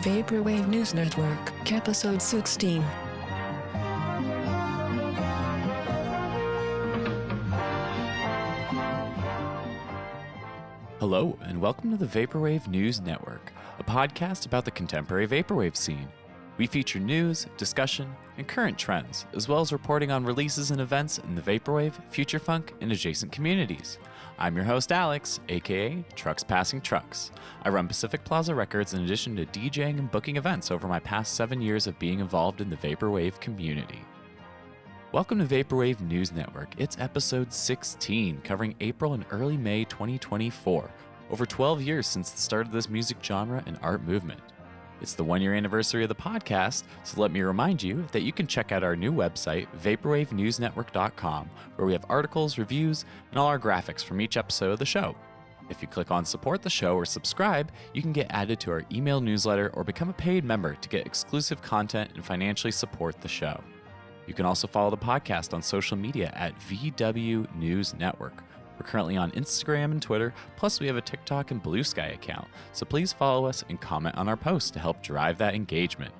Vaporwave News Network, episode 16. Hello, and welcome to the Vaporwave News Network, a podcast about the contemporary Vaporwave scene. We feature news, discussion, and current trends, as well as reporting on releases and events in the Vaporwave, future funk, and adjacent communities. I'm your host, Alex, aka Trucks Passing Trucks. I run Pacific Plaza Records in addition to DJing and booking events over my past 7 years of being involved in the Vaporwave community. Welcome to Vaporwave News Network. It's episode 16, covering April and early May 2024, over 12 years since the start of this music genre and art movement. It's the 1-year anniversary of the podcast, so let me remind you that you can check out our new website, vaporwavenewsnetwork.com, where we have articles, reviews, and all our graphics from each episode of the show. If you click on support the show or subscribe, you can get added to our email newsletter or become a paid member to get exclusive content and financially support the show. You can also follow the podcast on social media at VW News Network. We're currently on Instagram and Twitter, plus we have a TikTok and Blue Sky account, so please follow us and comment on our posts to help drive that engagement.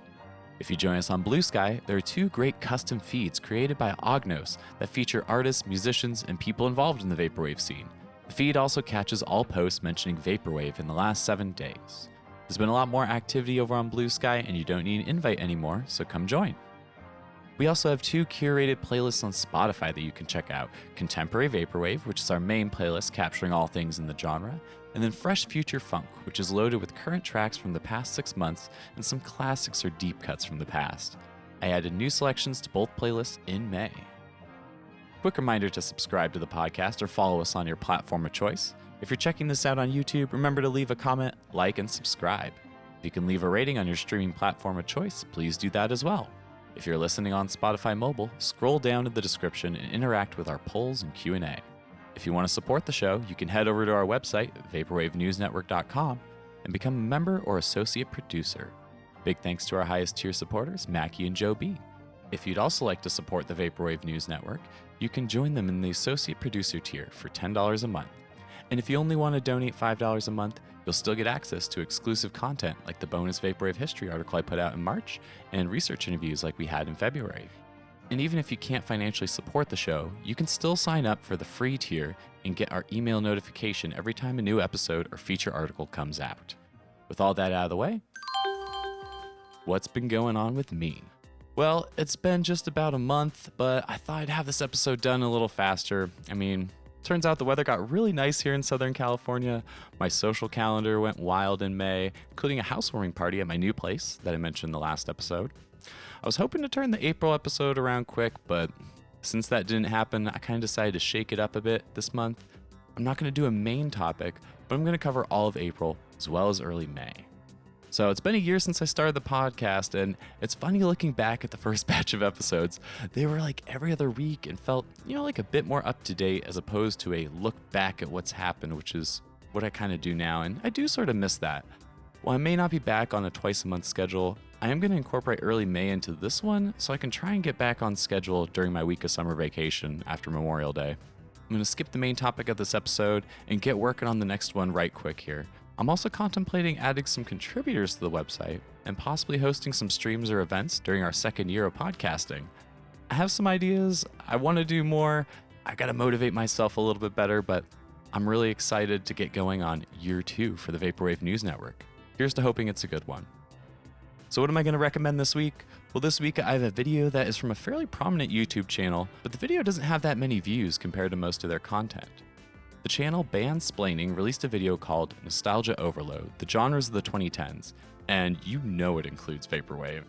If you join us on Blue Sky, there are 2 great custom feeds created by Ognos that feature artists, musicians, and people involved in the Vaporwave scene. The feed also catches all posts mentioning Vaporwave in the last 7 days. There's been a lot more activity over on Blue Sky, and you don't need an invite anymore, so come join. We also have 2 curated playlists on Spotify that you can check out. Contemporary Vaporwave, which is our main playlist capturing all things in the genre, and then Fresh Future Funk, which is loaded with current tracks from the past 6 months and some classics or deep cuts from the past. I added new selections to both playlists in May. Quick reminder to subscribe to the podcast or follow us on your platform of choice. If you're checking this out on YouTube, remember to leave a comment, like, and subscribe. If you can leave a rating on your streaming platform of choice, please do that as well. If you're listening on Spotify Mobile, scroll down to the description and interact with our polls and Q&A. If you want to support the show, you can head over to our website, vaporwavenewsnetwork.com, and become a member or associate producer. Big thanks to our highest tier supporters, Mackie and Joe B. If you'd also like to support the Vaporwave News Network, you can join them in the associate producer tier for $10 a month. And if you only want to donate $5 a month, you'll still get access to exclusive content like the bonus Vaporwave history article I put out in March and research interviews like we had in February. And even if you can't financially support the show, you can still sign up for the free tier and get our email notification every time a new episode or feature article comes out. With all that out of the way, what's been going on with me? Well, it's been just about a month, but I thought I'd have this episode done a little faster. Turns out the weather got really nice here in Southern California. My social calendar went wild in May, including a housewarming party at my new place that I mentioned in the last episode. I was hoping to turn the April episode around quick, but since that didn't happen, I kind of decided to shake it up a bit this month. I'm not going to do a main topic, but I'm going to cover all of April as well as early May. So it's been a year since I started the podcast, and it's funny looking back at the first batch of episodes. They were like every other week and felt, like a bit more up to date as opposed to a look back at what's happened, which is what I kind of do now, and I do sort of miss that. While I may not be back on a twice-a-month schedule, I am going to incorporate early May into this one so I can try and get back on schedule during my week of summer vacation after Memorial Day. I'm going to skip the main topic of this episode and get working on the next one right quick here. I'm also contemplating adding some contributors to the website and possibly hosting some streams or events during our 2nd year of podcasting. I have some ideas. I want to do more. I got to motivate myself a little bit better, but I'm really excited to get going on year 2 for the Vaporwave News Network. Here's to hoping it's a good one. So what am I going to recommend this week? Well, this week I have a video that is from a fairly prominent YouTube channel, but the video doesn't have that many views compared to most of their content. The channel Bandsplaining released a video called Nostalgia Overload, the genres of the 2010s, and you know it includes Vaporwave.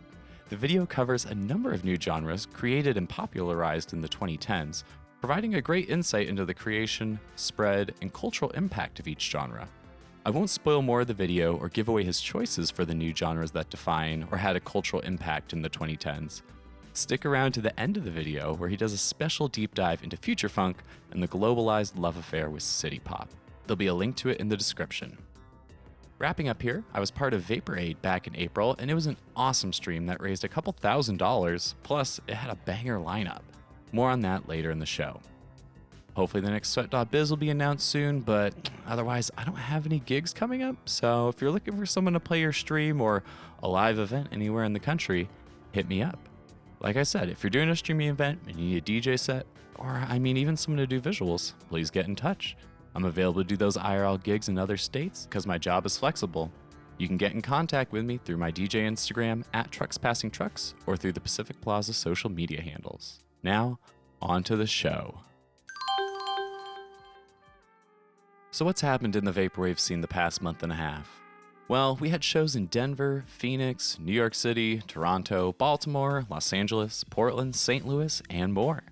The video covers a number of new genres created and popularized in the 2010s, providing a great insight into the creation, spread, and cultural impact of each genre. I won't spoil more of the video or give away his choices for the new genres that define or had a cultural impact in the 2010s. Stick around to the end of the video where he does a special deep dive into future funk and the globalized love affair with city pop. There'll be a link to it in the description. Wrapping up here, I was part of Vapor Aid back in April, and it was an awesome stream that raised a couple $1,000s, plus it had a banger lineup. More on that later in the show. Hopefully the next Sweat.biz will be announced soon, but otherwise I don't have any gigs coming up. So if you're looking for someone to play your stream or a live event anywhere in the country, hit me up. Like I said, if you're doing a streaming event and you need a DJ set, or even someone to do visuals, please get in touch. I'm available to do those IRL gigs in other states because my job is flexible. You can get in contact with me through my DJ Instagram @TrucksPassingTrucks or through the Pacific Plaza social media handles. Now, on to the show. So what's happened in the Vaporwave scene the past month and a half? Well, we had shows in Denver, Phoenix, New York City, Toronto, Baltimore, Los Angeles, Portland, St. Louis, and more.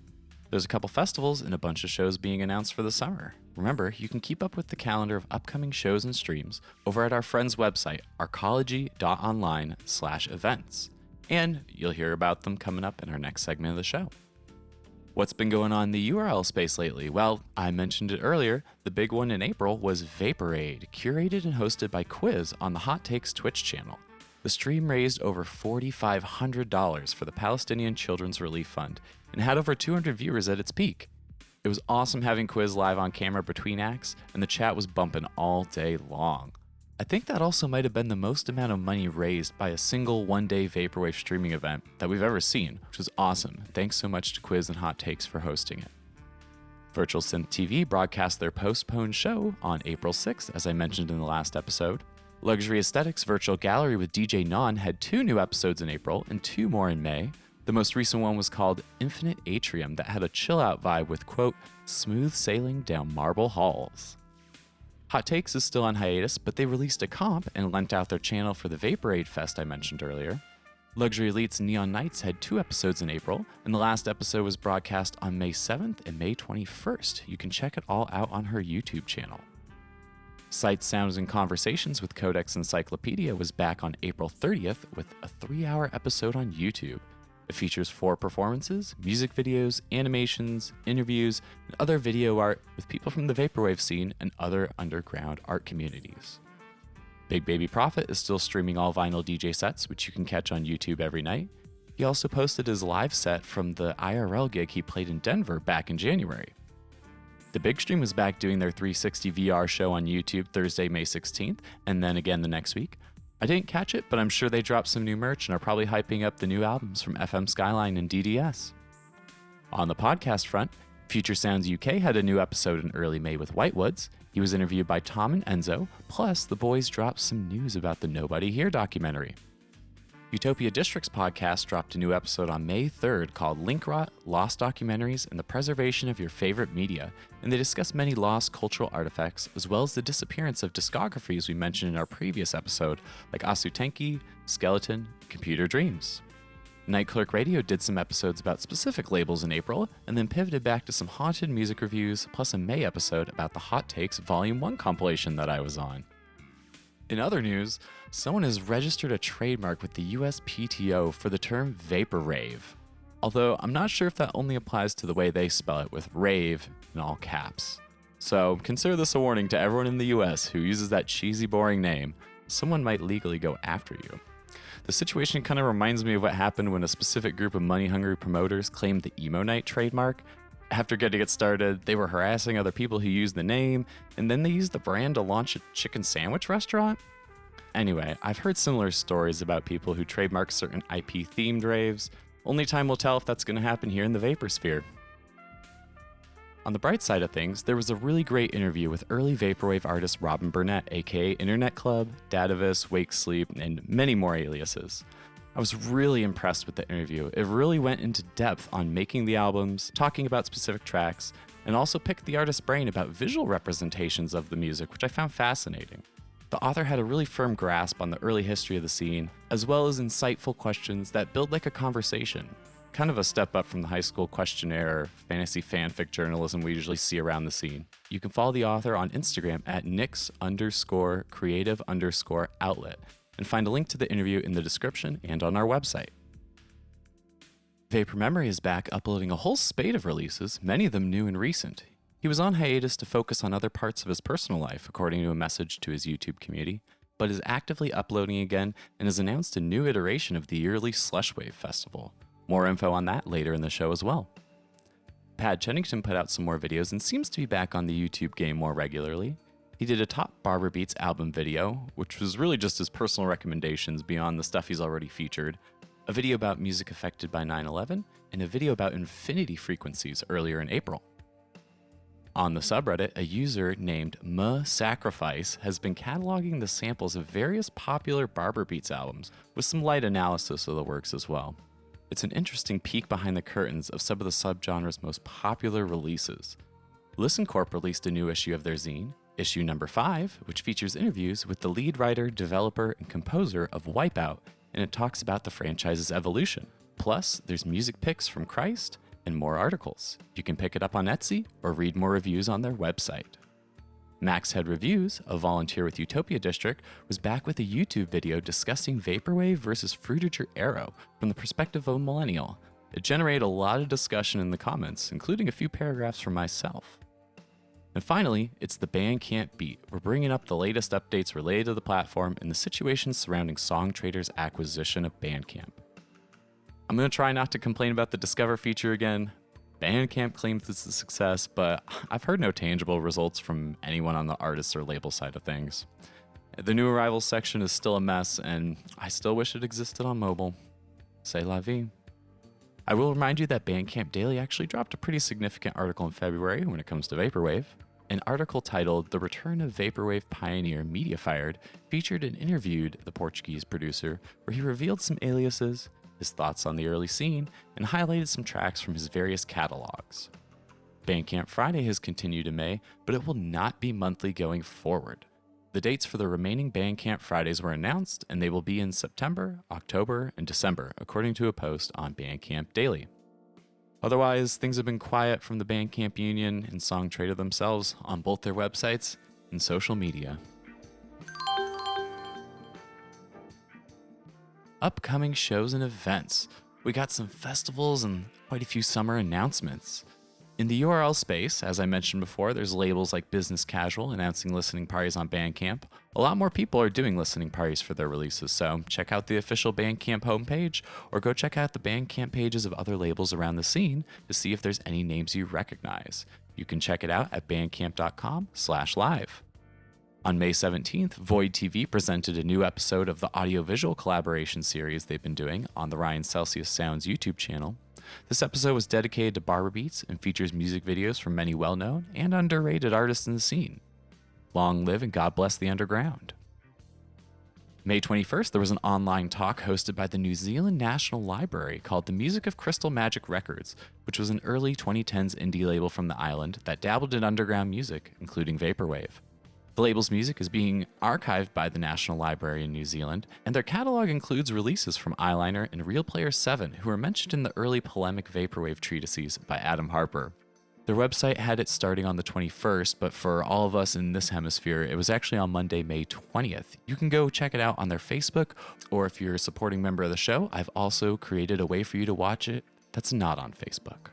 There's a couple festivals and a bunch of shows being announced for the summer. Remember, you can keep up with the calendar of upcoming shows and streams over at our friend's website, arcology.online/events. And you'll hear about them coming up in our next segment of the show. What's been going on in the URL space lately? Well, I mentioned it earlier. The big one in April was Vaporade, curated and hosted by Quiz on the Hot Takes Twitch channel. The stream raised over $4,500 for the Palestinian Children's Relief Fund and had over 200 viewers at its peak. It was awesome having Quiz live on camera between acts, and the chat was bumping all day long. I think that also might have been the most amount of money raised by a single one-day Vaporwave streaming event that we've ever seen, which was awesome. Thanks so much to Quiz and Hot Takes for hosting it. Virtual Synth TV broadcast their postponed show on April 6th, as I mentioned in the last episode. Luxury Aesthetics Virtual Gallery with DJ Non had 2 new episodes in April and 2 more in May. The most recent one was called Infinite Atrium that had a chill-out vibe with, quote, smooth sailing down marble halls. Hot Takes is still on hiatus, but they released a comp and lent out their channel for the Vaporade Fest I mentioned earlier. Luxury Elites Neon Nights had 2 episodes in April, and the last episode was broadcast on May 7th and May 21st. You can check it all out on her YouTube channel. Sights, Sounds, and Conversations with Codex Encyclopedia was back on April 30th with a 3-hour episode on YouTube. It features 4 performances, music videos, animations, interviews, and other video art with people from the Vaporwave scene and other underground art communities. Big Baby Prophet is still streaming all vinyl DJ sets, which you can catch on YouTube every night. He also posted his live set from the IRL gig he played in Denver back in January. The Big Stream was back doing their 360 VR show on YouTube Thursday, May 16th, and then again the next week. I didn't catch it, but I'm sure they dropped some new merch and are probably hyping up the new albums from FM Skyline and DDS. On the podcast front, Future Sounds UK had a new episode in early May with Whitewoods. He was interviewed by Tom and Enzo, plus the boys dropped some news about the Nobody Here documentary. Utopia District's podcast dropped a new episode on May 3rd called Link Rot, Lost Documentaries, and the Preservation of Your Favorite Media, and they discuss many lost cultural artifacts, as well as the disappearance of discographies we mentioned in our previous episode, like Asutenki, Skeleton, Computer Dreams. Night Clerk Radio did some episodes about specific labels in April, and then pivoted back to some haunted music reviews, plus a May episode about the Hot Takes Volume 1 compilation that I was on. In other news, someone has registered a trademark with the USPTO for the term Vaporwave. Although I'm not sure if that only applies to the way they spell it with rave in all caps. So consider this a warning to everyone in the US who uses that cheesy, boring name. Someone might legally go after you. The situation kind of reminds me of what happened when a specific group of money-hungry promoters claimed the Emo Night trademark. After getting it started, they were harassing other people who used the name, and then they used the brand to launch a chicken sandwich restaurant? Anyway, I've heard similar stories about people who trademark certain IP-themed raves. Only time will tell if that's going to happen here in the Vaporsphere. On the bright side of things, there was a really great interview with early Vaporwave artist Robin Burnett, aka Internet Club, Datavis, Wake Sleep, and many more aliases. I was really impressed with the interview. It really went into depth on making the albums, talking about specific tracks, and also picked the artist's brain about visual representations of the music, which I found fascinating. The author had a really firm grasp on the early history of the scene, as well as insightful questions that build like a conversation. Kind of a step up from the high school questionnaire or fantasy fanfic journalism we usually see around the scene. You can follow the author on Instagram at nix_creative_outlet. And find a link to the interview in the description and on our website. Vapor Memory is back uploading a whole spate of releases, many of them new and recent. He was on hiatus to focus on other parts of his personal life, according to a message to his YouTube community, but is actively uploading again and has announced a new iteration of the yearly Slushwave Festival. More info on that later in the show as well. Pat Chennington put out some more videos and seems to be back on the YouTube game more regularly. He did a top Barber Beats album video, which was really just his personal recommendations beyond the stuff he's already featured, a video about music affected by 9/11, and a video about infinity frequencies earlier in April. On the subreddit, a user named Sacrifice has been cataloging the samples of various popular Barber Beats albums with some light analysis of the works as well. It's an interesting peek behind the curtains of some of the subgenre's most popular releases. Listen Corp released a new issue of their zine, issue number 5, which features interviews with the lead writer, developer, and composer of Wipeout, and it talks about the franchise's evolution. Plus, there's music picks from Christ and more articles. You can pick it up on Etsy or read more reviews on their website. Max Head Reviews, a volunteer with Utopia District, was back with a YouTube video discussing Vaporwave versus Fruitager Arrow from the perspective of a millennial. It generated a lot of discussion in the comments, including a few paragraphs from myself. And finally, it's the Bandcamp Beat. We're bringing up the latest updates related to the platform and the situation surrounding Songtrader's acquisition of Bandcamp. I'm going to try not to complain about the Discover feature again. Bandcamp claims it's a success, but I've heard no tangible results from anyone on the artist or label side of things. The new arrivals section is still a mess, and I still wish it existed on mobile. C'est la vie. I will remind you that Bandcamp Daily actually dropped a pretty significant article in February when it comes to Vaporwave. An article titled The Return of Vaporwave Pioneer Mediafired featured and interviewed the Portuguese producer, where he revealed some aliases, his thoughts on the early scene, and highlighted some tracks from his various catalogs. Bandcamp Friday has continued in May, but it will not be monthly going forward. The dates for the remaining Bandcamp Fridays were announced, and they will be in September, October, and December, according to a post on Bandcamp Daily. Otherwise, things have been quiet from the Bandcamp Union and Songtrader themselves on both their websites and social media. Upcoming shows and events. We got some festivals and quite a few summer announcements. In the URL space, as I mentioned before, there's labels like Business Casual announcing listening parties on Bandcamp. A lot more people are doing listening parties for their releases, so check out the official Bandcamp homepage or go check out the Bandcamp pages of other labels around the scene to see if there's any names you recognize. You can check it out at bandcamp.com/live. On May 17th, Void TV presented a new episode of the audiovisual collaboration series they've been doing on the Ryan Celsius Sounds YouTube channel. This episode was dedicated to Barber Beats and features music videos from many well-known and underrated artists in the scene. Long live and God bless the underground. May 21st, there was an online talk hosted by the New Zealand National Library called The Music of Crystal Magic Records, which was an early 2010s indie label from the island that dabbled in underground music, including Vaporwave. The label's music is being archived by the National Library in New Zealand, and their catalog includes releases from Eyeliner and Real Player 7, who were mentioned in the early polemic Vaporwave treatises by Adam Harper. Their website had it starting on the 21st, but for all of us in this hemisphere, it was actually on Monday, May 20th. You can go check it out on their Facebook, or if you're a supporting member of the show, I've also created a way for you to watch it that's not on Facebook.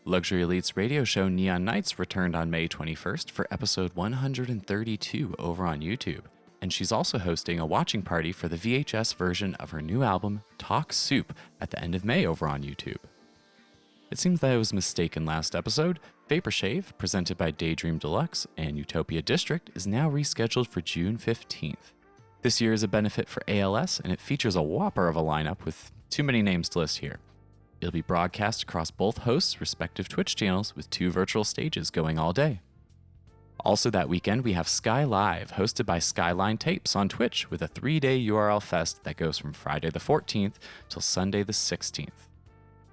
Luxury Elite's radio show Neon Nights returned on May 21st for episode 132 over on YouTube, and she's also hosting a watching party for the VHS version of her new album, Talk Soup, at the end of May over on YouTube. It seems that I was mistaken last episode. Vapor Shave, presented by Daydream Deluxe and Utopia District, is now rescheduled for June 15th. This year is a benefit for ALS, and it features a whopper of a lineup with too many names to list here. It'll be broadcast across both hosts' respective Twitch channels with 2 virtual stages going all day. Also that weekend, we have Sky Live, hosted by Skyline Tapes on Twitch with a 3-day URL fest that goes from Friday the 14th till Sunday the 16th.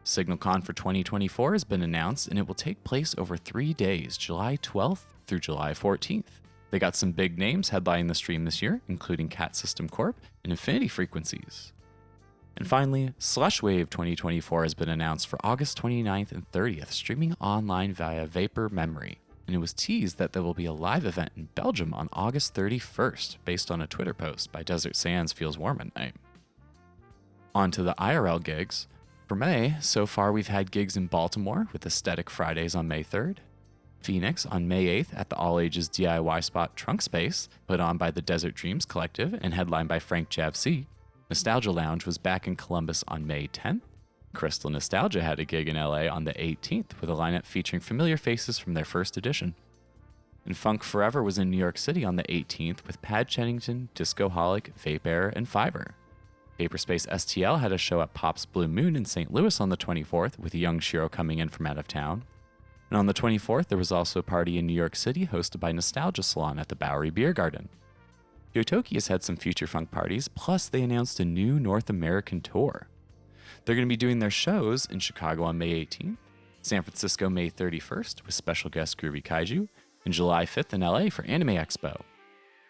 SignalCon for 2024 has been announced, and it will take place over 3 days, July 12th through July 14th. They got some big names headlining the stream this year, including Cat System Corp and Infinity Frequencies. And finally, Slushwave 2024 has been announced for August 29th and 30th, streaming online via Vapor Memory. And it was teased that there will be a live event in Belgium on August 31st, based on a Twitter post by Desert Sands Feels Warm at Night. On to the IRL gigs. For May, so far we've had gigs in Baltimore with Aesthetic Fridays on May 3rd, Phoenix on May 8th at the All Ages DIY spot Trunk Space, put on by the Desert Dreams Collective and headlined by Frank Javc. Nostalgia Lounge was back in Columbus on May 10th. Crystal Nostalgia had a gig in LA on the 18th with a lineup featuring familiar faces from their first edition. And Funk Forever was in New York City on the 18th with Pad Chennington, Discoholic, Vape Air, and Fiverr. Vaporspace STL had a show at Pop's Blue Moon in St. Louis on the 24th with Young Shiro coming in from out of town. And on the 24th, there was also a party in New York City hosted by Nostalgia Salon at the Bowery Beer Garden. Yotoki has had some future funk parties, plus they announced a new North American tour. They're going to be doing their shows in Chicago on May 18th, San Francisco May 31st with special guest Groovy Kaiju, and July 5th in LA for Anime Expo.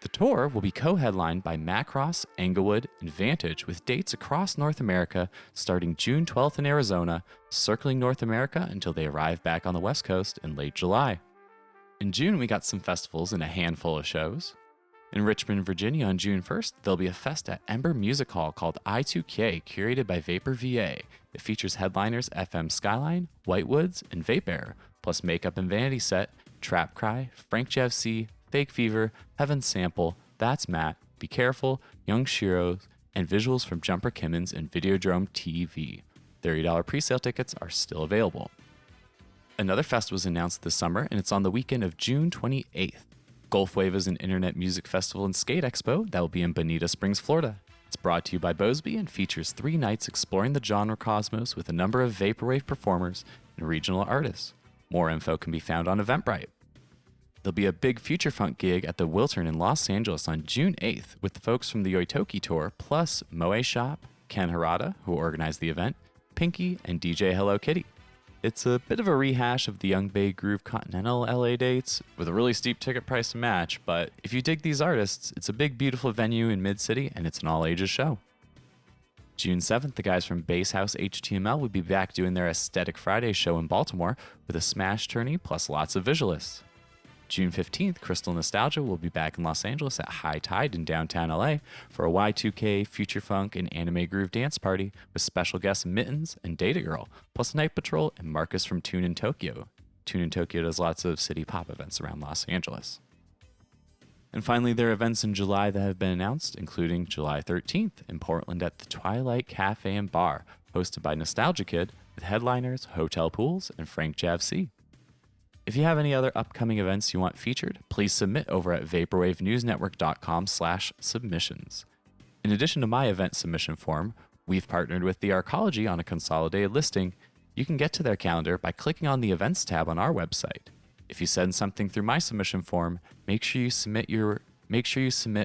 The tour will be co-headlined by Macross, Englewood, and Vantage with dates across North America starting June 12th in Arizona, circling North America until they arrive back on the West Coast in late July. In June, we got some festivals and a handful of shows. In Richmond, Virginia on June 1st, there'll be a fest at Ember Music Hall called I2K, curated by Vapor VA. It features headliners FM Skyline, Whitewoods, and Vape Air, plus Makeup and Vanity Set, Trap Cry, Frank Jeff C, Fake Fever, Heaven Sample, That's Matt, Be Careful, Young Shiros, and visuals from Jumper Kimmons and Videodrome TV. $30 presale tickets are still available. Another fest was announced this summer, and it's on the weekend of June 28th. Gulfwave is an internet music festival and skate expo that will be in Bonita Springs, Florida. It's brought to you by Bosby and features 3 nights exploring the genre cosmos with a number of vaporwave performers and regional artists. More info can be found on Eventbrite. There'll be a big future funk gig at the Wiltern in Los Angeles on June 8th with the folks from the Yotoki tour, plus Moe Shop, Ken Harada, who organized the event, Pinky, and DJ Hello Kitty. It's a bit of a rehash of the Young Bay Groove Continental LA dates with a really steep ticket price to match, but if you dig these artists, it's a big, beautiful venue in Mid-City and it's an all-ages show. June 7th, the guys from Bass House HTML will be back doing their Aesthetic Friday show in Baltimore with a smash tourney plus lots of visualists. June 15th, Crystal Nostalgia will be back in Los Angeles at High Tide in downtown LA for a Y2K, Future Funk, and Anime Groove dance party with special guests Mittens and Data Girl, plus Night Patrol and Marcus from Tune in Tokyo. Tune in Tokyo does lots of city pop events around Los Angeles. And finally, there are events in July that have been announced, including July 13th in Portland at the Twilight Cafe and Bar, hosted by Nostalgia Kid, with headliners Hotel Pools and Frank Jav C. If you have any other upcoming events you want featured, please submit over at vaporwavenewsnetwork.com/submissions. In addition to my event submission form, we've partnered with the Arcology on a consolidated listing. You can get to their calendar by clicking on the events tab on our website. If you send something through my submission form, make sure you submit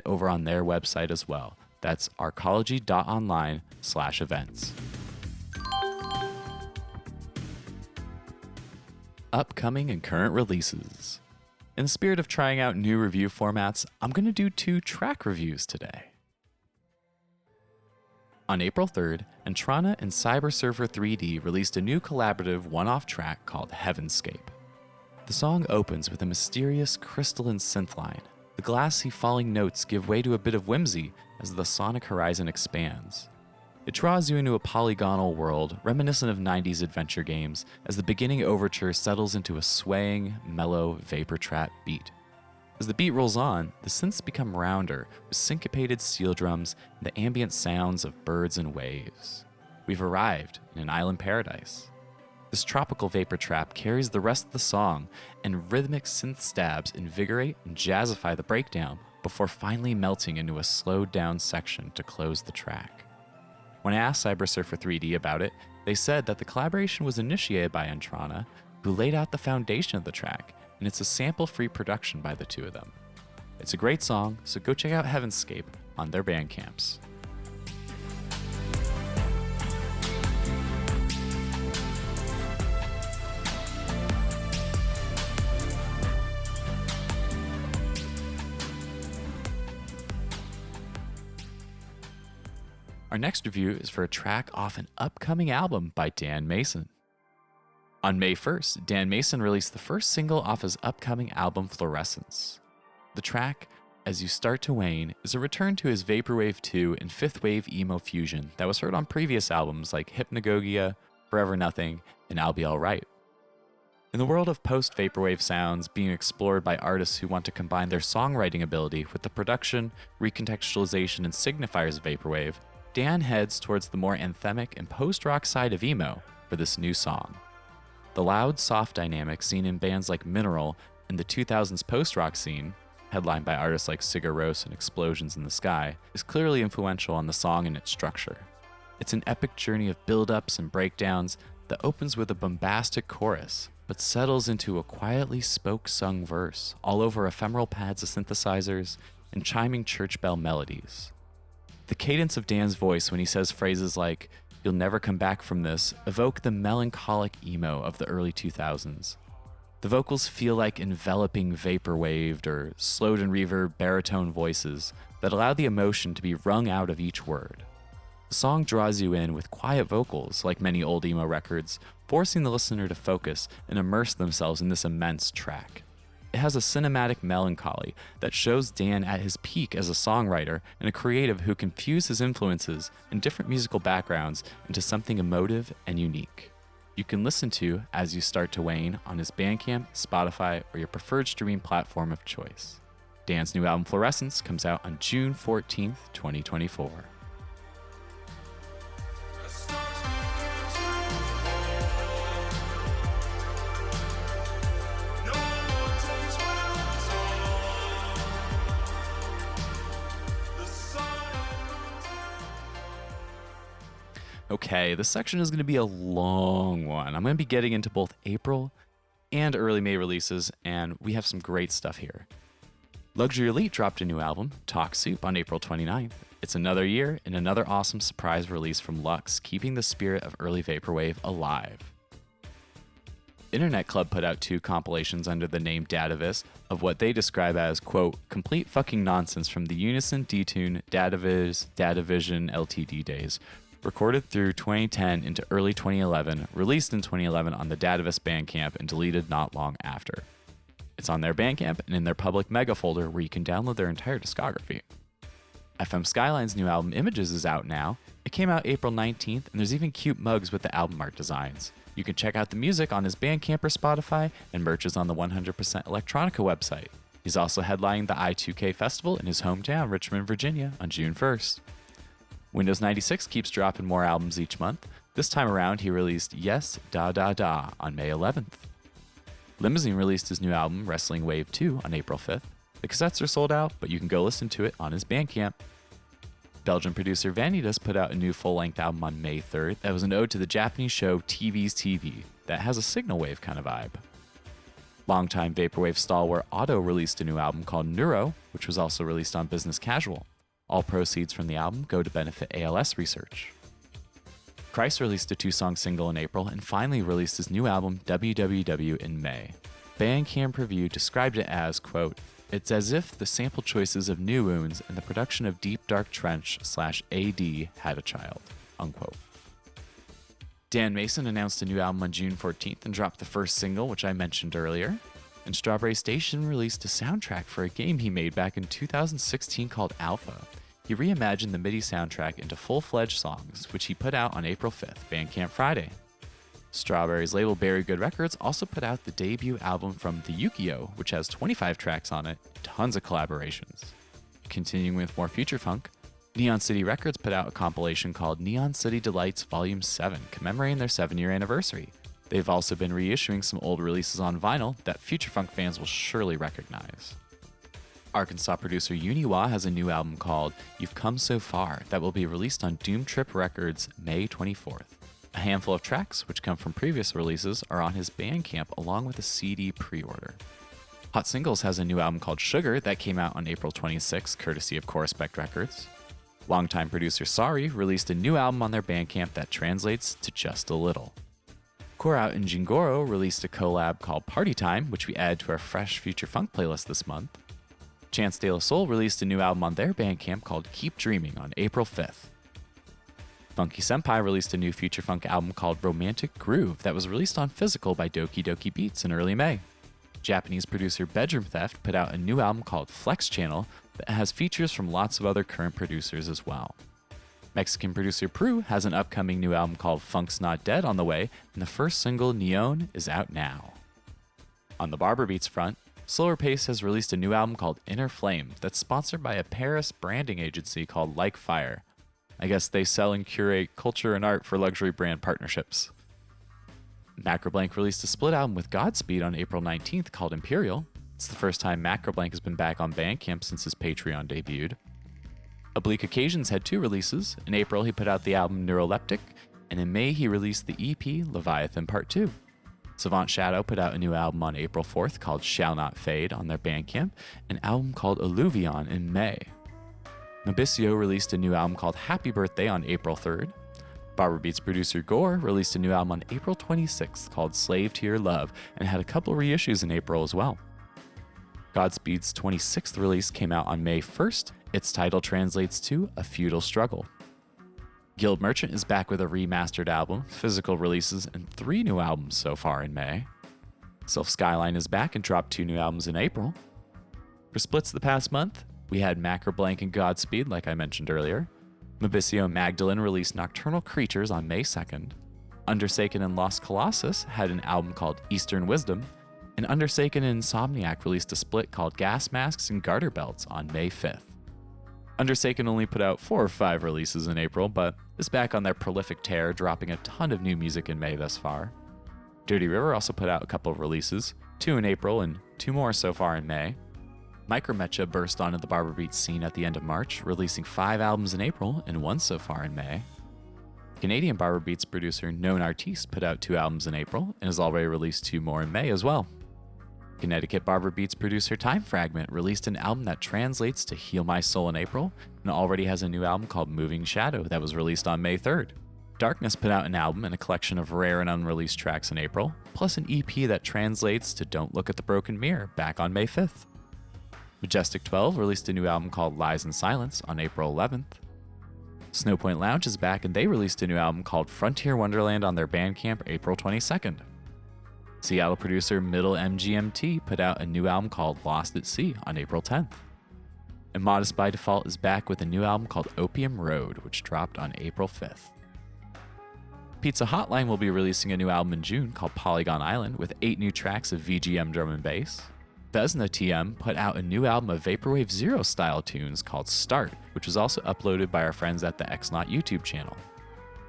over on their website as well. That's arcology.online/events. Upcoming and current releases. In the spirit of trying out new review formats, I'm going to do 2 track reviews today. On April 3rd, Entrana and Cyber Surfer 3D released a new collaborative one-off track called Heavenscape. The song opens with a mysterious crystalline synth line. The glassy falling notes give way to a bit of whimsy as the sonic horizon expands. It draws you into a polygonal world reminiscent of 90s adventure games as the beginning overture settles into a swaying, mellow vapor trap beat. As the beat rolls on, the synths become rounder with syncopated steel drums and the ambient sounds of birds and waves. We've arrived in an island paradise. This tropical vapor trap carries the rest of the song, and rhythmic synth stabs invigorate and jazzify the breakdown before finally melting into a slowed down section to close the track. When I asked Cyber Surfer 3D about it, they said that the collaboration was initiated by Entrana, who laid out the foundation of the track, and it's a sample-free production by the two of them. It's a great song, so go check out Heavenscape on their Bandcamps. Our next review is for a track off an upcoming album by Dan Mason. On May 1st, Dan Mason released the first single off his upcoming album Fluorescence. The track, As You Start to Wane, is a return to his Vaporwave 2 and 5th wave emo fusion that was heard on previous albums like Hypnagogia, Forever Nothing, and I'll Be Alright. In the world of post-Vaporwave sounds being explored by artists who want to combine their songwriting ability with the production, recontextualization, and signifiers of Vaporwave, Dan heads towards the more anthemic and post-rock side of emo for this new song. The loud, soft dynamic seen in bands like Mineral and the 2000s post-rock scene, headlined by artists like Sigur Rós and Explosions in the Sky, is clearly influential on the song and its structure. It's an epic journey of build-ups and breakdowns that opens with a bombastic chorus, but settles into a quietly spoke-sung verse, all over ephemeral pads of synthesizers and chiming church bell melodies. The cadence of Dan's voice when he says phrases like, "You'll never come back from this," evoke the melancholic emo of the early 2000s. The vocals feel like enveloping vaporwaved or slowed and reverb baritone voices that allow the emotion to be wrung out of each word. The song draws you in with quiet vocals, like many old emo records, forcing the listener to focus and immerse themselves in this immense track. It has a cinematic melancholy that shows Dan at his peak as a songwriter and a creative who can fuse his influences and different musical backgrounds into something emotive and unique. You can listen to As You Start to Wane on his Bandcamp, Spotify, or your preferred streaming platform of choice. Dan's new album Fluorescence comes out on June 14th, 2024. Okay, this section is going to be a long one. I'm going to be getting into both April and early May releases, and we have some great stuff here. Luxury Elite dropped a new album, Talk Soup, on April 29th. It's another year and another awesome surprise release from Lux, keeping the spirit of early Vaporwave alive. Internet Club put out 2 compilations under the name Datavis of what they describe as, quote, complete fucking nonsense from the Unison, Detune, Dataviz, Datavision LTD days, recorded through 2010 into early 2011, released in 2011 on the Datavis Bandcamp, and deleted not long after. It's on their Bandcamp and in their public mega folder where you can download their entire discography. FM Skyline's new album Images is out now. It came out April 19th, and there's even cute mugs with the album art designs. You can check out the music on his Bandcamp or Spotify, and merch is on the 100% Electronica website. He's also headlining the I2K Festival in his hometown, Richmond, Virginia, on June 1st. Windows 96 keeps dropping more albums each month. This time around, he released Yes, Da Da Da on May 11th. Limousine released his new album, Wrestling Wave 2, on April 5th. The cassettes are sold out, but you can go listen to it on his Bandcamp. Belgian producer Vanitas put out a new full-length album on May 3rd that was an ode to the Japanese show TV's TV that has a signal wave kind of vibe. Longtime Vaporwave stalwart Otto released a new album called Neuro, which was also released on Business Casual. All proceeds from the album go to benefit ALS research. Christ released a 2-song single in April and finally released his new album WWW in May. Bandcamp Review described it as, quote, it's as if the sample choices of New Wounds and the production of Deep Dark Trench /AD had a child, unquote. Dan Mason announced a new album on June 14th and dropped the first single, which I mentioned earlier. And Strawberry Station released a soundtrack for a game he made back in 2016 called Alpha. He reimagined the MIDI soundtrack into full-fledged songs, which he put out on April 5th, Bandcamp Friday. Strawberry's label Berry Good Records also put out the debut album from the Yukio, which has 25 tracks on it, tons of collaborations. Continuing with more future funk, Neon City Records put out a compilation called Neon City Delights Volume 7, commemorating their 7-year anniversary. They've also been reissuing some old releases on vinyl that future funk fans will surely recognize. Arkansas producer Uniwa has a new album called You've Come So Far that will be released on Doom Trip Records May 24th. A handful of tracks, which come from previous releases, are on his Bandcamp along with a CD pre-order. Hot Singles has a new album called Sugar that came out on April 26th, courtesy of Correspect Records. Longtime producer Sorry released a new album on their Bandcamp that translates to Just a Little. Korout and Jingoro released a collab called Party Time, which we add to our fresh future funk playlist this month. Chance De La Soul released a new album on their Bandcamp called Keep Dreaming on April 5th. Funky Senpai released a new future funk album called Romantic Groove that was released on physical by Doki Doki Beats in early May. Japanese producer Bedroom Theft put out a new album called Flex Channel that has features from lots of other current producers as well. Mexican producer Prue has an upcoming new album called Funk's Not Dead on the way, and the first single, Neon, is out now. On the Barber Beats front, Slower Pace has released a new album called Inner Flame that's sponsored by a Paris branding agency called Like Fire. I guess they sell and curate culture and art for luxury brand partnerships. Macroblank released a split album with Godspeed on April 19th called Imperial. It's the first time Macroblank has been back on Bandcamp since his Patreon debuted. Oblique Occasions had 2 releases. In April, he put out the album Neuroleptic, and in May, he released the EP Leviathan Part 2. Savant Shadow put out a new album on April 4th called Shall Not Fade on their Bandcamp, an album called Alluvion in May. Mabisio released a new album called Happy Birthday on April 3rd. Barber Beats producer Gore released a new album on April 26th called Slave to Your Love and had a couple reissues in April as well. Godspeed's 26th release came out on May 1st. Its title translates to A Feudal Struggle. Guild Merchant is back with a remastered album, physical releases, and 3 new albums so far in May. Self Skyline is back and dropped 2 new albums in April. For splits the past month, we had Macroblank and Godspeed, like I mentioned earlier. Mabisio Magdalene released Nocturnal Creatures on May 2nd. Undersaken and Lost Colossus had an album called Eastern Wisdom, and Undersaken and Insomniac released a split called Gas Masks and Garter Belts on May 5th. Undersaken only put out 4 or 5 releases in April, but is back on their prolific tear, dropping a ton of new music in May thus far. Dirty River also put out a couple of releases, 2 in April and 2 more so far in May. Micromecha burst onto the Barber Beats scene at the end of March, releasing 5 albums in April and 1 so far in May. Canadian Barber Beats producer Known Artiste put out 2 albums in April and has already released 2 more in May as well. Connecticut Barber Beats producer Time Fragment released an album that translates to Heal My Soul in April and already has a new album called Moving Shadow that was released on May 3rd. Darkness put out an album and a collection of rare and unreleased tracks in April, plus an EP that translates to Don't Look at the Broken Mirror back on May 5th. Majestic 12 released a new album called Lies and Silence on April 11th. Snowpoint Lounge is back and they released a new album called Frontier Wonderland on their Bandcamp April 22nd. Seattle producer Middle MGMT put out a new album called Lost at Sea on April 10th. And Modest by Default is back with a new album called Opium Road, which dropped on April 5th. Pizza Hotline will be releasing a new album in June called Polygon Island with 8 new tracks of VGM drum and bass. Vesna TM put out a new album of Vaporwave Zero style tunes called Start, which was also uploaded by our friends at the Xnot YouTube channel.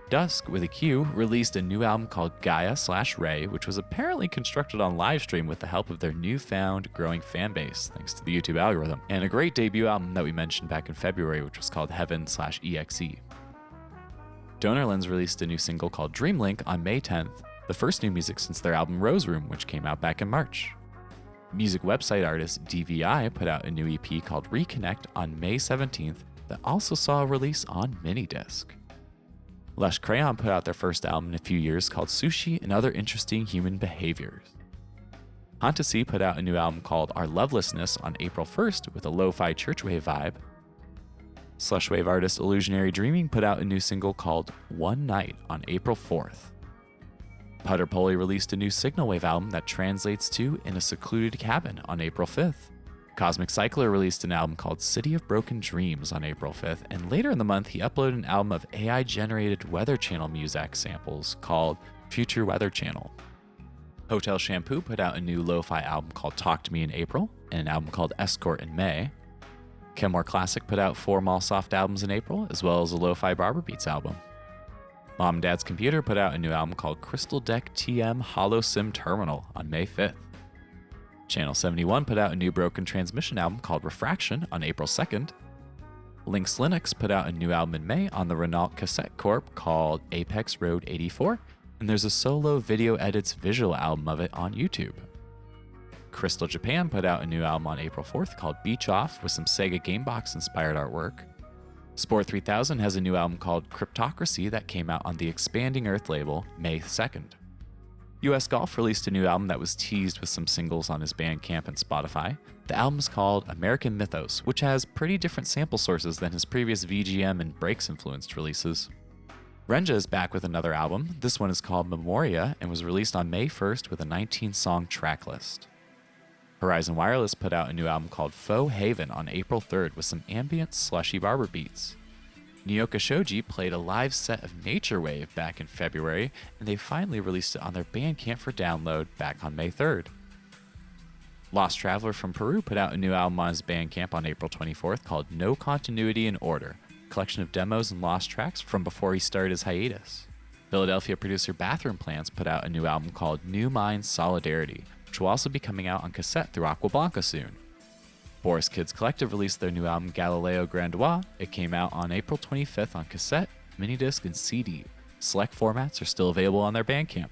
Dusk, with a Q, released a new album called Gaia/Ray, which was apparently constructed on livestream with the help of their newfound growing fanbase, thanks to the YouTube algorithm, and a great debut album that we mentioned back in February, which was called Heaven/EXE. Donorlands released a new single called Dreamlink on May 10th, the first new music since their album Rose Room, which came out back in March. Music website artist DVI put out a new EP called Reconnect on May 17th that also saw a release on minidisc. Lush Crayon put out their first album in a few years called Sushi and Other Interesting Human Behaviors. Fantasy put out a new album called Our Lovelessness on April 1st with a lo-fi churchwave vibe. Slushwave artist Illusionary Dreaming put out a new single called One Night on April 4th. Putter Pulley released a new Signal Wave album that translates to In a Secluded Cabin on April 5th. Cosmic Cycler released an album called City of Broken Dreams on April 5th, and later in the month he uploaded an album of AI-generated Weather Channel music samples called Future Weather Channel. Hotel Shampoo put out a new lo-fi album called Talk to Me in April, and an album called Escort in May. Kenmore Classic put out 4 Mallsoft albums in April, as well as a lo-fi Barber Beats album. Mom and Dad's Computer put out a new album called Crystal Deck TM Hollow Sim Terminal on May 5th. Channel 71 put out a new Broken Transmission album called Refraction on April 2nd. Lynx Linux put out a new album in May on the Renault Cassette Corp called Apex Road 84, and there's a solo video edits visual album of it on YouTube. Crystal Japan put out a new album on April 4th called Beach Off with some Sega Gamebox inspired artwork. Sport 3000 has a new album called Cryptocracy that came out on the Expanding Earth label May 2nd. US Golf released a new album that was teased with some singles on his Bandcamp and Spotify. The album is called American Mythos, which has pretty different sample sources than his previous VGM and breaks influenced releases. Renja is back with another album. This one is called Memoria and was released on May 1st with a 19-song track list. Horizon Wireless put out a new album called Faux Haven on April 3rd with some ambient, slushy barber beats. Nyoka Shoji played a live set of Nature Wave back in February, and they finally released it on their Bandcamp for download back on May 3rd. Lost Traveler from Peru put out a new album on his Bandcamp on April 24th called No Continuity in Order, collection of demos and lost tracks from before he started his hiatus. Philadelphia producer Bathroom Plants put out a new album called New Minds Solidarity, which will also be coming out on cassette through Aquablanca soon. Boris Kids Collective released their new album Galileo Grandois. It came out on April 25th on cassette, minidisc, and CD. Select formats are still available on their Bandcamp.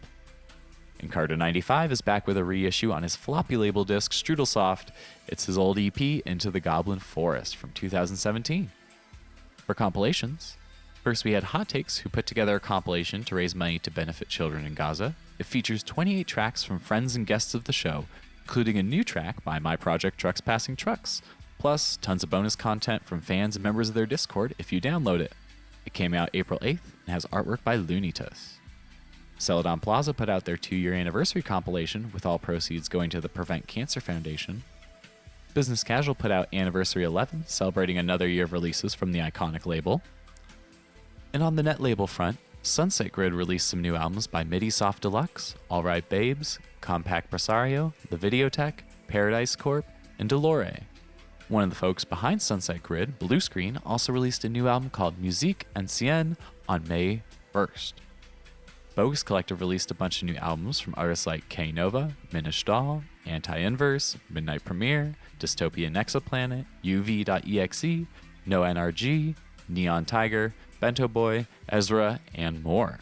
Encarta 95 is back with a reissue on his floppy label disc Strudelsoft. It's his old EP Into the Goblin Forest from 2017. For compilations, first we had Hot Takes, who put together a compilation to raise money to benefit children in Gaza. It features 28 tracks from friends and guests of the show, including a new track by my project Trucks Passing Trucks, plus tons of bonus content from fans and members of their Discord if you download it. It came out April 8th and has artwork by Loonitus. Celadon Plaza put out their 2-year anniversary compilation, with all proceeds going to the Prevent Cancer Foundation. Business Casual put out Anniversary 11, celebrating another year of releases from the iconic label. And on the net label front, Sunset Grid released some new albums by MIDI Soft Deluxe, All Right Babes, Compact Presario, The Videotech, Paradise Corp, and Dolore. One of the folks behind Sunset Grid, Blue Screen, also released a new album called Musique Ancienne on May 1st. Bogus Collective released a bunch of new albums from artists like K Nova, Minish Doll, Anti-Inverse, Midnight Premiere, Dystopia Nexoplanet, UV.exe, No NRG, Neon Tiger, Bento Boy, Ezra, and more.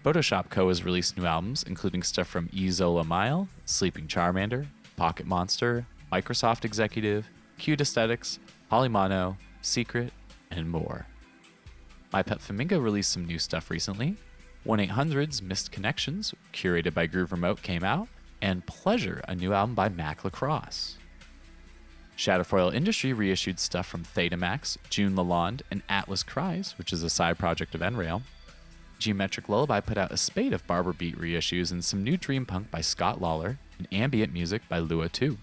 Photoshop Co. has released new albums, including stuff from Isola Mile, Sleeping Charmander, Pocket Monster, Microsoft Executive, Cute Aesthetics, Hollymono, Secret, and more. My Pet Flamingo released some new stuff recently. 1-800's Missed Connections, curated by Groove Remote, came out, and Pleasure, a new album by Mac Lacrosse. Shadowfoil Industry reissued stuff from Theta June Lalonde, and Atlas Cries, which is a side project of Nrail. Geometric Lullaby put out a spate of Barber Beat reissues and some new Dream Punk by Scott Lawler, and ambient music by Lua 2.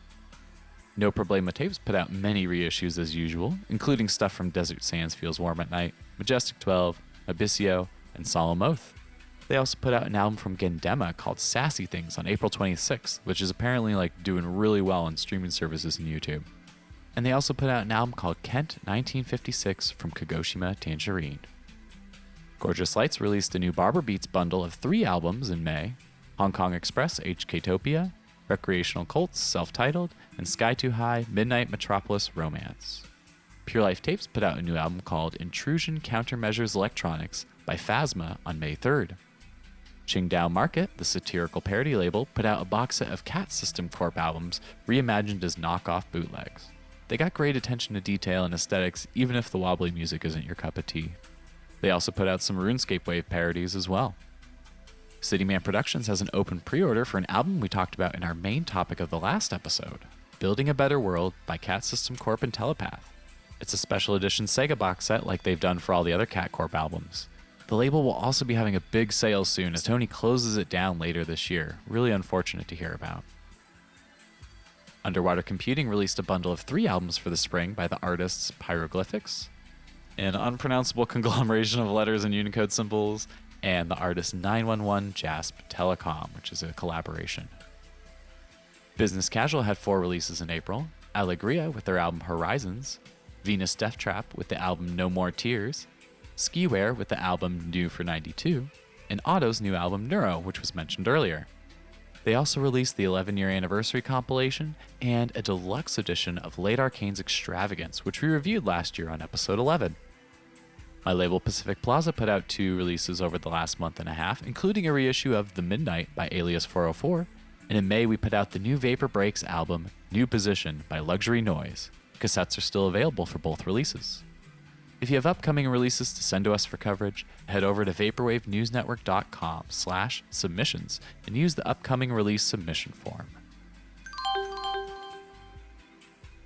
No Problema Tapes put out many reissues as usual, including stuff from Desert Sands Feels Warm at Night, Majestic 12, Abyssio, and Solemn Oath. They also put out an album from Gendema called Sassy Things on April 26th, which is apparently doing really well on streaming services and YouTube. And they also put out an album called Kent 1956 from Kagoshima Tangerine. Gorgeous Lights released a new Barber Beats bundle of 3 albums in May: Hong Kong Express HKtopia, Recreational Cults Self-Titled, and Sky Too High Midnight Metropolis Romance. Pure Life Tapes put out a new album called Intrusion Countermeasures Electronics by Phasma on May 3rd. Qingdao Market, the satirical parody label, put out a box set of Cat System Corp albums reimagined as knockoff bootlegs. They got great attention to detail and aesthetics, even if the wobbly music isn't your cup of tea. They also put out some RuneScape Wave parodies as well. Cityman Productions has an open pre-order for an album we talked about in our main topic of the last episode, Building a Better World by Cat System Corp and Telepath. It's a special edition Sega box set like they've done for all the other Cat Corp albums. The label will also be having a big sale soon as Tony closes it down later this year. Really unfortunate to hear about. Underwater Computing released a bundle of 3 albums for the spring by the artists Pyroglyphics, an unpronounceable conglomeration of letters and Unicode symbols, and the artist 911 Jasp Telecom, which is a collaboration. Business Casual had 4 releases in April: Allegria with their album Horizons, Venus Death Trap with the album No More Tears, Skiware with the album New for 92, and Otto's new album Neuro, which was mentioned earlier. They also released the 11-year anniversary compilation and a deluxe edition of Late Arcane's Extravagance, which we reviewed last year on episode 11. My label Pacific Plaza put out 2 releases over the last month and a half, including a reissue of The Midnight by Alias 404, and in May we put out the new Vapor Breaks album New Position by Luxury Noise. Cassettes are still available for both releases. If you have upcoming releases to send to us for coverage, head over to vaporwavenewsnetwork.com/submissions and use the upcoming release submission form.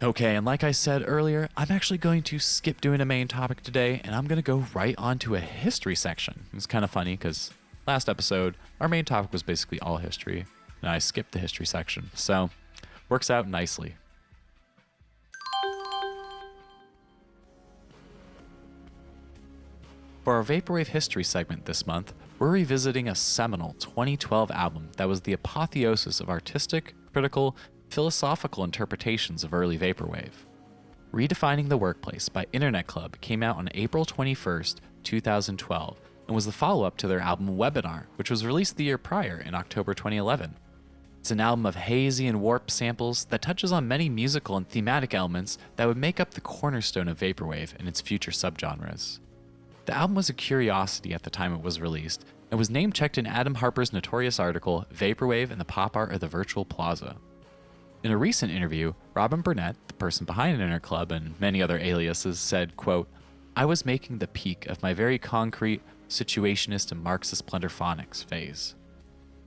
Okay, and like I said earlier, I'm actually going to skip doing a main topic today, and I'm going to go right onto a history section. It's kind of funny because last episode, our main topic was basically all history, and I skipped the history section, so works out nicely. For our Vaporwave History segment this month, we're revisiting a seminal 2012 album that was the apotheosis of artistic, critical, philosophical interpretations of early Vaporwave. Redefining the Workplace by Internet Club came out on April 21st, 2012, and was the follow-up to their album Webinar, which was released the year prior in October 2011. It's an album of hazy and warped samples that touches on many musical and thematic elements that would make up the cornerstone of Vaporwave and its future subgenres. The album was a curiosity at the time it was released, and was name-checked in Adam Harper's notorious article, Vaporwave and the Pop Art of the Virtual Plaza. In a recent interview, Robin Burnett, the person behind Internet Club and many other aliases, said, quote, "I was making the peak of my very concrete, situationist and Marxist plunderphonics phase."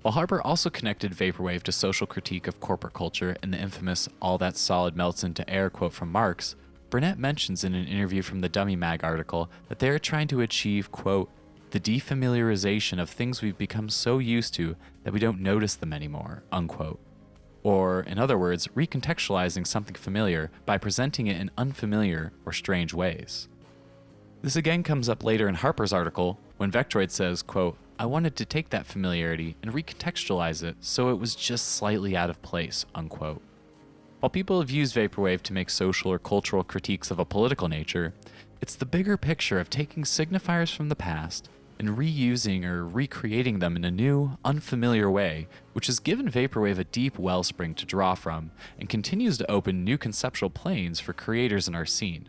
While Harper also connected Vaporwave to social critique of corporate culture and the infamous "all that solid melts into air" quote from Marx, Burnett mentions in an interview from the Dummy Mag article that they are trying to achieve, quote, "the defamiliarization of things we've become so used to that we don't notice them anymore," unquote. Or, in other words, recontextualizing something familiar by presenting it in unfamiliar or strange ways. This again comes up later in Harper's article when Vectroid says, quote, "I wanted to take that familiarity and recontextualize it so it was just slightly out of place," unquote. While people have used Vaporwave to make social or cultural critiques of a political nature, it's the bigger picture of taking signifiers from the past and reusing or recreating them in a new, unfamiliar way, which has given Vaporwave a deep wellspring to draw from and continues to open new conceptual planes for creators in our scene.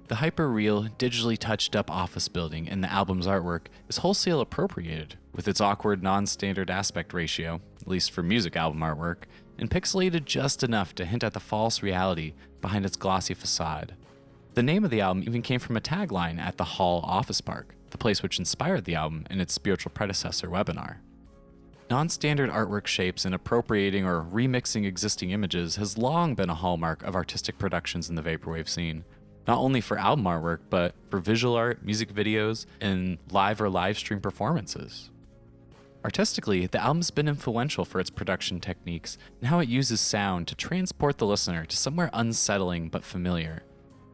The hyper-real, digitally touched-up office building in the album's artwork is wholesale appropriated, with its awkward non-standard aspect ratio, at least for music album artwork, and pixelated just enough to hint at the false reality behind its glossy facade. The name of the album even came from a tagline at the Hall Office Park, the place which inspired the album and its spiritual predecessor, Webinar. Non-standard artwork shapes and appropriating or remixing existing images has long been a hallmark of artistic productions in the Vaporwave scene, not only for album artwork, but for visual art, music videos, and live or live stream performances. Artistically, the album's been influential for its production techniques and how it uses sound to transport the listener to somewhere unsettling but familiar.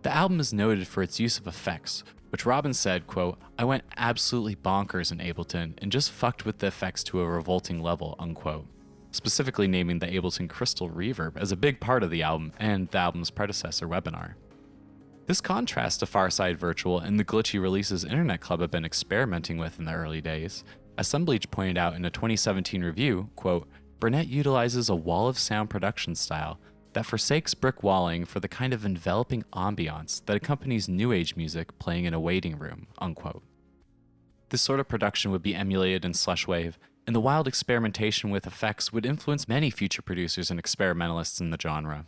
The album is noted for its use of effects, which Robin said, quote, "I went absolutely bonkers in Ableton and just fucked with the effects to a revolting level," unquote, specifically naming the Ableton Crystal Reverb as a big part of the album and the album's predecessor, Webinar. This contrasts to Farside Virtual and the glitchy releases Internet Club have been experimenting with in the early days. As Sunbleach pointed out in a 2017 review, quote, "Burnett utilizes a wall of sound production style that forsakes brick walling for the kind of enveloping ambiance that accompanies new age music playing in a waiting room," unquote. This sort of production would be emulated in Slushwave, and the wild experimentation with effects would influence many future producers and experimentalists in the genre.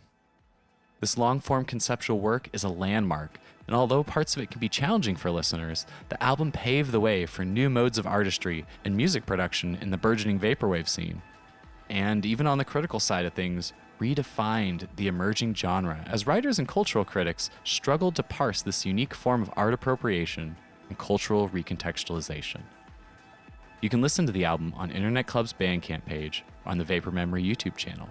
This long-form conceptual work is a landmark, and although parts of it can be challenging for listeners, the album paved the way for new modes of artistry and music production in the burgeoning Vaporwave scene. And even on the critical side of things, redefined the emerging genre as writers and cultural critics struggled to parse this unique form of art appropriation and cultural recontextualization. You can listen to the album on Internet Club's Bandcamp page or on the Vapor Memory YouTube channel.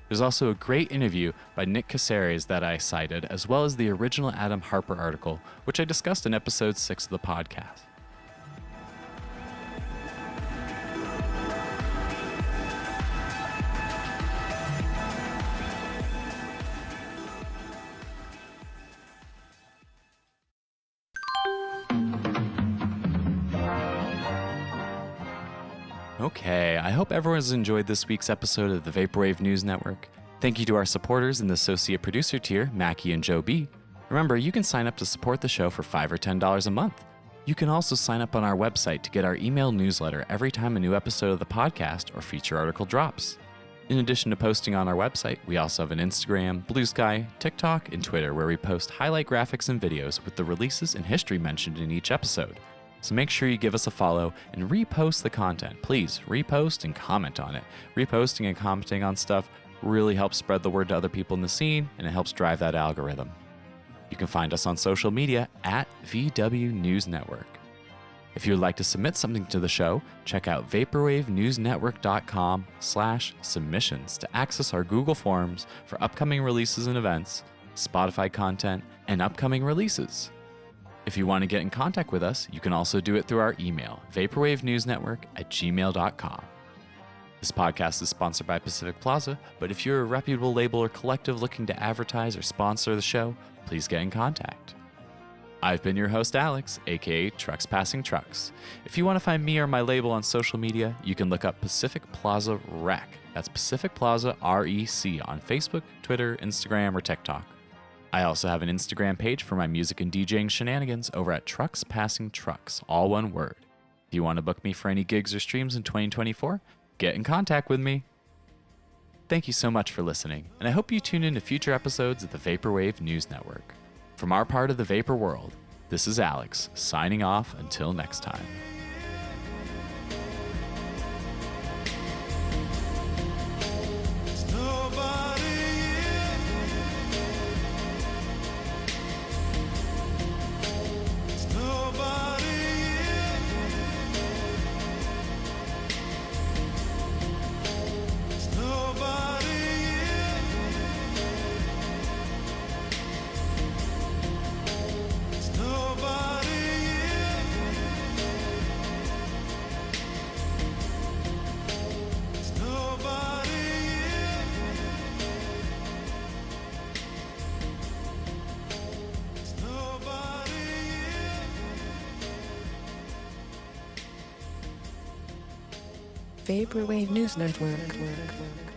There's also a great interview by Nick Caceres that I cited, as well as the original Adam Harper article, which I discussed in episode 6 of the podcast. Okay, I hope everyone's enjoyed this week's episode of the Vaporwave News Network. Thank you to our supporters in the associate producer tier, Mackie and Joe B. Remember, you can sign up to support the show for $5 or $10 a month. You can also sign up on our website to get our email newsletter every time a new episode of the podcast or feature article drops. In addition to posting on our website, we also have an Instagram, Blue Sky, TikTok, and Twitter where we post highlight graphics and videos with the releases and history mentioned in each episode. So make sure you give us a follow and repost the content. Please repost and comment on it. Reposting and commenting on stuff really helps spread the word to other people in the scene, and it helps drive that algorithm. You can find us on social media at VW News Network. If you would like to submit something to the show, check out vaporwavenewsnetwork.com/submissions to access our Google Forms for upcoming releases and events, Spotify content, and upcoming releases. If you want to get in contact with us, you can also do it through our email, vaporwavenewsnetwork@gmail.com. This podcast is sponsored by Pacific Plaza, but if you're a reputable label or collective looking to advertise or sponsor the show, please get in contact. I've been your host, Alex, aka Trucks Passing Trucks. If you want to find me or my label on social media, you can look up Pacific Plaza Rec. That's Pacific Plaza REC on Facebook, Twitter, Instagram, or TikTok. I also have an Instagram page for my music and DJing shenanigans over at Trucks Passing Trucks, all one word. If you want to book me for any gigs or streams in 2024, get in contact with me. Thank you so much for listening, and I hope you tune in to future episodes of the Vaporwave News Network. From our part of the Vapor world, this is Alex, signing off until next time. Vaporwave News Network.